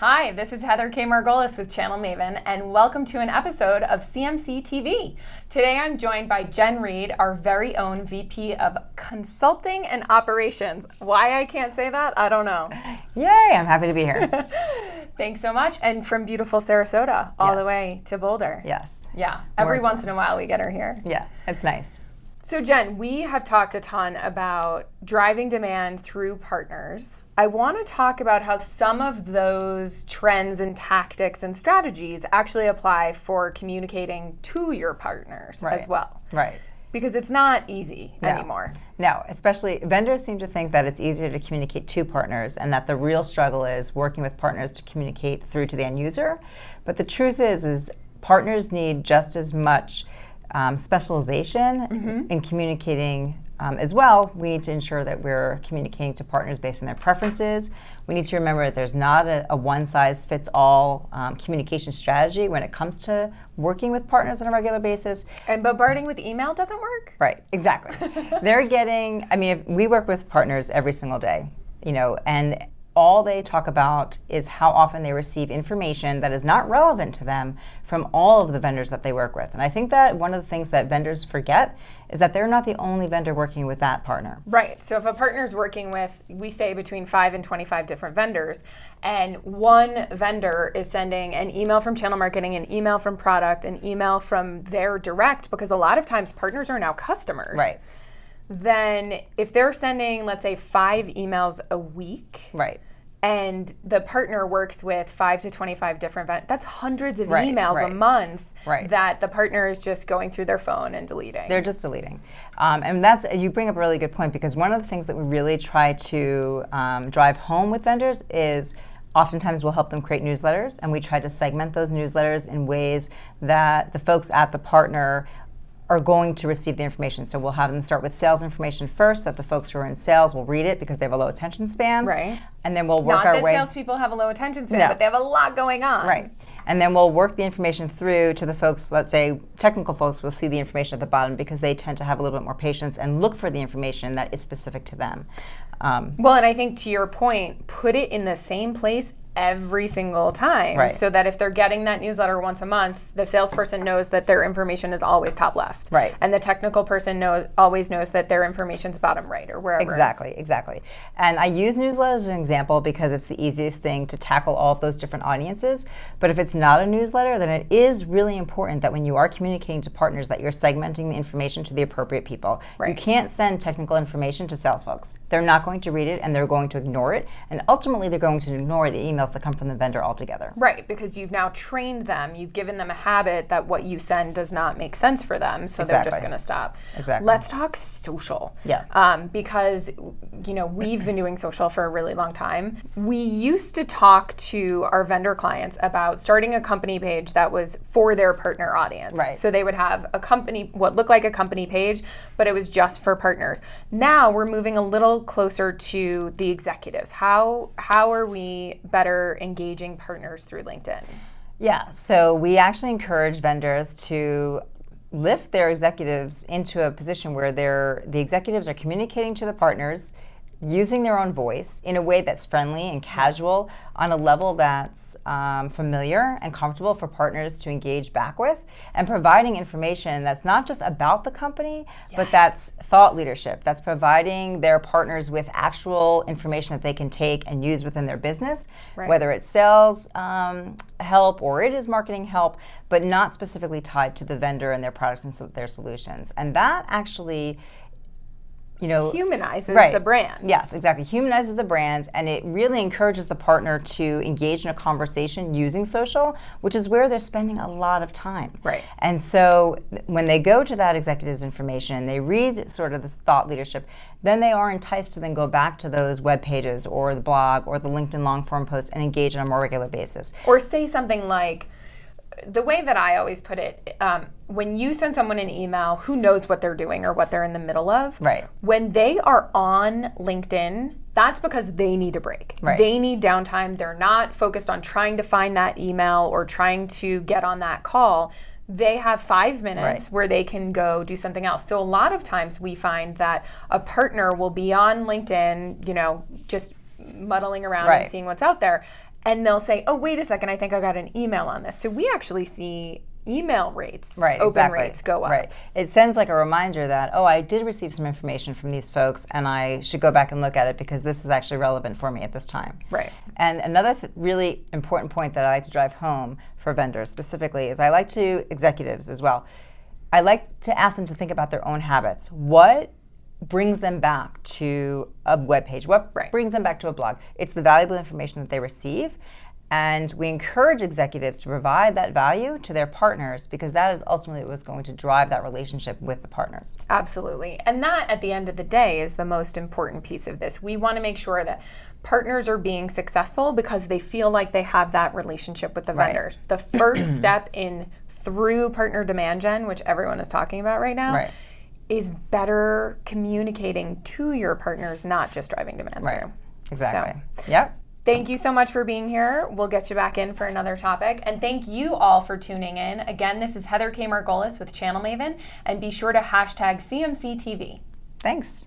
Hi, this is Heather K. Margolis with Channel Maven, and welcome to an episode of CMCtv. Today I'm joined by Jenn Reed, our very own VP of Consulting and Operations. Why I can't say that, I don't know. Yay, I'm happy to be here. Thanks so much. And from beautiful Sarasota all the way to Boulder. Yes. Yeah, every once in a while we get her here. Yeah, it's nice. So Jen, we have talked a ton about driving demand through partners. I want to talk about how some of those trends and tactics and strategies actually apply for communicating to your partners as well. Right. Because it's not easy anymore. No, especially vendors seem to think that it's easier to communicate to partners and that the real struggle is working with partners to communicate through to the end user. But the truth is partners need just as much specialization in communicating as well. We need to ensure that we're communicating to partners based on their preferences. We need to remember that there's not a one-size-fits-all communication strategy when it comes to working with partners on a regular basis. And bombarding with email doesn't work? Right, exactly. They're getting, we work with partners every single day, and all they talk about is how often they receive information that is not relevant to them from all of the vendors that they work with. And I think that one of the things that vendors forget is that they're not the only vendor working with that partner. Right. So if a partner is working with, we say between 5 and 25 different vendors, and one vendor is sending an email from channel marketing, an email from product, an email from their direct, because a lot of times partners are now customers. Right. Then if they're sending, let's say, 5 emails a week. Right. And the partner works with 5 to 25 different vendors, that's hundreds of emails a month that the partner is just going through their phone and deleting. They're just deleting. And you bring up a really good point, because one of the things that we really try to drive home with vendors is oftentimes we'll help them create newsletters, and we try to segment those newsletters in ways that the folks at the partner are going to receive the information. So we'll have them start with sales information first, so that the folks who are in sales will read it because they have a low attention span. Right. And then we'll work our way. Not that salespeople have a low attention span, but they have a lot going on. Right. And then we'll work the information through to the folks, let's say technical folks will see the information at the bottom because they tend to have a little bit more patience and look for the information that is specific to them. Well, and I think to your point, put it in the same place every single time, so that if they're getting that newsletter once a month, the salesperson knows that their information is always top left. Right. And the technical person always knows that their information's bottom right or wherever. Exactly. And I use newsletters as an example because it's the easiest thing to tackle all of those different audiences. But if it's not a newsletter, then it is really important that when you are communicating to partners that you're segmenting the information to the appropriate people. Right. You can't send technical information to sales folks. They're not going to read it, and they're going to ignore it. And ultimately, they're going to ignore the emails that come from the vendor altogether. Right, because you've now trained them, you've given them a habit that what you send does not make sense for them, so they're just going to stop. Exactly. Let's talk social. Yeah. Because we've been doing social for a really long time. We used to talk to our vendor clients about starting a company page that was for their partner audience. Right. So they would have what looked like a company page, but it was just for partners. Now we're moving a little closer to the executives. How are we better engaging partners through LinkedIn? Yeah, so we actually encourage vendors to lift their executives into a position where the executives are communicating to the partners using their own voice in a way that's friendly and casual on a level that's familiar and comfortable for partners to engage back with, and providing information that's not just about the company, but that's thought leadership, that's providing their partners with actual information that they can take and use within their business, whether it's sales help or it is marketing help, but not specifically tied to the vendor and their products and their solutions. And that actually humanizes the brand. Yes, exactly. Humanizes the brand, and it really encourages the partner to engage in a conversation using social, which is where they're spending a lot of time. Right. And so when they go to that executive's information, they read sort of this thought leadership, then they are enticed to then go back to those web pages or the blog or the LinkedIn long form post and engage on a more regular basis. Or say something like, the way that I always put it, when you send someone an email, who knows what they're doing or what they're in the middle of? Right. When they are on LinkedIn, that's because they need a break. Right. They need downtime. They're not focused on trying to find that email or trying to get on that call. They have 5 minutes where they can go do something else. So a lot of times we find that a partner will be on LinkedIn, just muddling around and seeing what's out there. and they'll say, oh, wait a second, I think I got an email on this. So we actually see email rates, open rates go up. Right. It sends like a reminder that, oh, I did receive some information from these folks and I should go back and look at it because this is actually relevant for me at this time. Right. And another really important point that I like to drive home for vendors specifically is I like to, executives as well, I like to ask them to think about their own habits. What brings them back to a web page? What brings them back to a blog? It's the valuable information that they receive. And we encourage executives to provide that value to their partners because that is ultimately what's going to drive that relationship with the partners. Absolutely. And that, at the end of the day, is the most important piece of this. We want to make sure that partners are being successful because they feel like they have that relationship with the vendors. The first step through partner demand gen, which everyone is talking about right now, is better communicating to your partners, not just driving demand through. Exactly. So, yep. Thank you so much for being here. We'll get you back in for another topic. And thank you all for tuning in. Again, this is Heather K. Margolis with Channel Maven. And be sure to hashtag CMCtv. Thanks.